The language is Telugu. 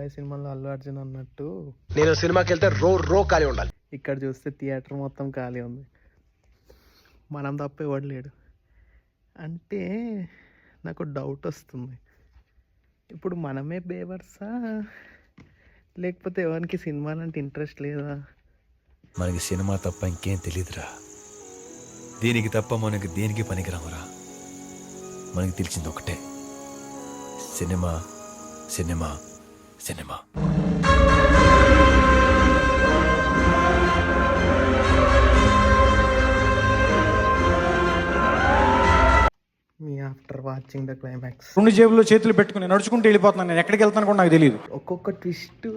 బాలయ్య సినిమాలో అల్లు అర్జున్ అన్నట్టు నేను సినిమాకి వెళ్తే రో ఖాళీ ఉండాలి. ఇక్కడ చూస్తే థియేటర్ మొత్తం ఖాళీ ఉంది, మనం తప్ప ఎవడు లేడు. అంటే నాకు డౌట్ వస్తుంది, ఇప్పుడు మనమే బేవర్సా లేకపోతే ఎవరికి సినిమాలంటే ఇంట్రెస్ట్ లేదా? మనకి సినిమా తప్ప ఇంకేం తెలియదురా. దీనికి తప్ప మనకి దేనికి పనికిరామురా. మనకి తెలిసింది ఒకటే, cinema cinema cinema. Me after watching the climax 2 జేబుల్లో చేతులు పెట్టుకుని నడుచుకుంటూ వెళ్ళిపోతున్నాను. నేను ఎక్కడికి వెళ్తాను కూడా నాకు తెలియదు. ఒక్కొక్క ట్విస్ట్